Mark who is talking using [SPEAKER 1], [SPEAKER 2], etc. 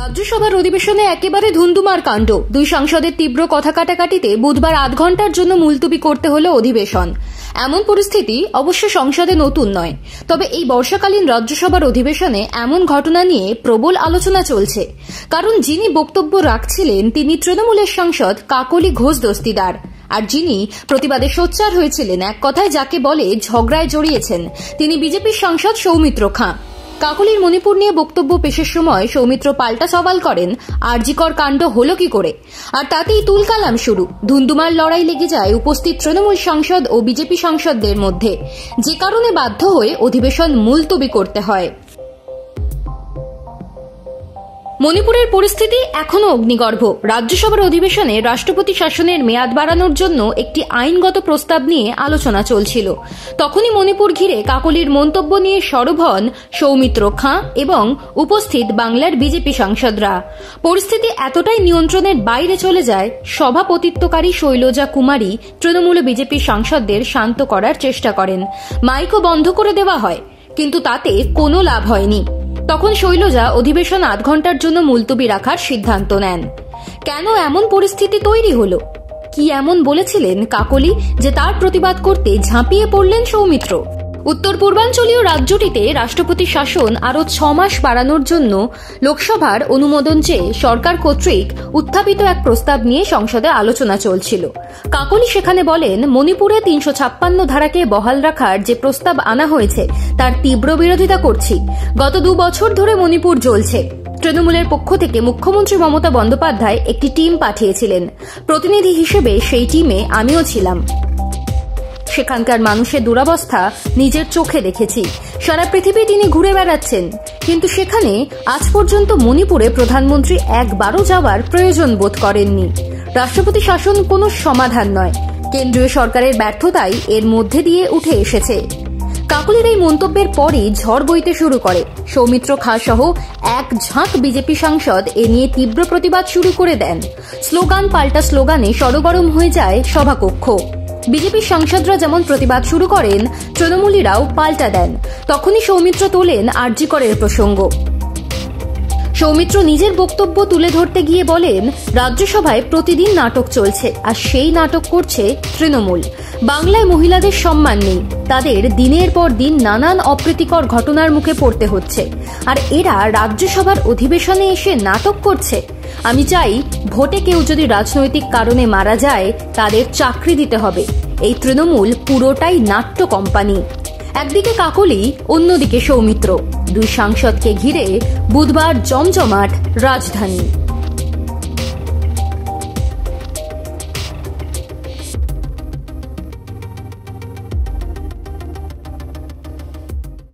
[SPEAKER 1] রাজ্যসভার অধিবেশনে একেবারে ধুন্ধুমার কাণ্ড। দুই সাংসদের তীব্র কথা কাটাকাটিতে বুধবার ৮ ঘন্টার জন্য মুলতবি করতে হলো অধিবেশন। এমন পরিস্থিতি অবশ্য সংসদে নতুন নয়, তবে এই বর্ষাকালীন রাজ্যসভার অধিবেশনে এমন ঘটনা নিয়ে প্রবল আলোচনা চলছে। কারণ যিনি বক্তব্য রাখছিলেন তিনি তৃণমূলের সাংসদ কাকলি ঘোষ দস্তিদার, আর যিনি প্রতিবাদে সোচ্চার হয়েছিলেন, এক কথায় যাকে বলে ঝগড়ায় জড়িয়েছেন, তিনি বিজেপির সাংসদ সৌমিত্র খাঁ। কাকলির মণিপুর নিয়ে বক্তব্য পেশের সময় সৌমিত্র পাল্টা সওয়াল করেন, আরজিকর কাণ্ড হলো কি করে, আর তাতেই তুলকালাম শুরু। ধুন্ধুমার লড়াই লেগে যায় উপস্থিত তৃণমূল সাংসদ ও বিজেপি সাংসদদের মধ্যে, যে কারণে বাধ্য হয়ে অধিবেশন মুলতবি করতে হয়। মণিপুরের পরিস্থিতি এখনো অগ্নিগর্ভ। রাজ্যসভার অধিবেশনে রাষ্ট্রপতি শাসনের মেয়াদ বাড়ানোর জন্য একটি আইনগত প্রস্তাব নিয়ে আলোচনা চলছিল। তখনই মণিপুর ঘিরে কাকলির মন্তব্য নিয়ে সরব হন সৌমিত্র খাঁ এবং উপস্থিত বাংলার বিজেপি সাংসদরা। পরিস্থিতি এতটাই নিয়ন্ত্রণের বাইরে চলে যায়, সভাপতিত্বকারী শৈলজা কুমারী তৃণমূল বিজেপি সাংসদদের শান্ত করার চেষ্টা করেন। মাইকও বন্ধ করে দেওয়া হয়, কিন্তু তাতে কোনো লাভ হয়নি। তখন শৈলজা অধিবেশন ৮ ঘন্টার জন্য মুলতবি রাখার সিদ্ধান্ত নেন। কেন এমন পরিস্থিতি তৈরি হলো? কি এমন বলেছিলেন কাকলি যে তার প্রতিবাদ করতে ঝাঁপিয়ে পড়লেন সৌমিত্র? উত্তর পূর্বাঞ্চলীয় রাজ্যটিতে রাষ্ট্রপতি শাসন আরও ৬ মাস বাড়ানোর জন্য লোকসভার অনুমোদন চেয়ে সরকার কর্তৃক উত্থাপিত এক প্রস্তাব নিয়ে সংসদে আলোচনা চলছিল। কাকলি সেখানে বলেন, মণিপুরে ৩৫৬ ধারাকে বহাল রাখার যে প্রস্তাব আনা হয়েছে তার তীব্র বিরোধিতা করছি। গত ২ বছর ধরে মণিপুর জ্বলছে। তৃণমূলের পক্ষ থেকে মুখ্যমন্ত্রী মমতা বন্দ্যোপাধ্যায় একটি টিম পাঠিয়েছিলেন। প্রতিনিধি হিসেবে সেই টিমে আমিও ছিলাম। সেখানকার মানুষের দুরবস্থা নিজের চোখে দেখেছি। সারা পৃথিবী তিনি ঘুরে বেড়াচ্ছেন, কিন্তু সেখানে আজ পর্যন্ত মণিপুরে প্রধানমন্ত্রী একবারও যাওয়ার প্রয়োজন বোধ করেননি। রাষ্ট্রপতি শাসন কোনো সমাধান নয়, কেন্দ্রীয় সরকারের ব্যর্থতাই এর মধ্যে দিয়ে উঠে এসেছে। কাকলির এই মন্তব্যের পরই ঝড় বইতে শুরু করে। সৌমিত্র খাঁ সহ এক ঝাঁক বিজেপি সাংসদ এ নিয়ে তীব্র প্রতিবাদ শুরু করে দেন। স্লোগান পাল্টা স্লোগানে সরগরম হয়ে যায় সভাকক্ষ। বিজেপির সাংসদরা যেমন প্রতিবাদ শুরু করেন, তৃণমূলীরাও পাল্টা দেন। তখনই সৌমিত্র তোলেন আরজিকরের প্রসঙ্গ। সৌমিত্র নিজের বক্তব্য তুলে ধরতে গিয়ে বলেন, রাজ্যসভায় প্রতিদিন নাটক চলছে, আর সেই নাটক করছে তৃণমূল। বাংলায় মহিলাদের সম্মান নেই, তাদের দিনের পর দিন নানান অপ্রীতিকর ঘটনার মুখে পড়তে হচ্ছে, আর এরা রাজ্যসভার অধিবেশনে এসে নাটক করছে। আমি চাই ভোটে কেউ যদি রাজনৈতিক কারণে মারা যায় তাদের চাকরি দিতে হবে। এই তৃণমূল পুরোটাই নাট্য কোম্পানি। একদিকে কাকলি, অন্যদিকে সৌমিত্র, দুই সাংসদকে ঘিরে বুধবার জমজমাট রাজধানী।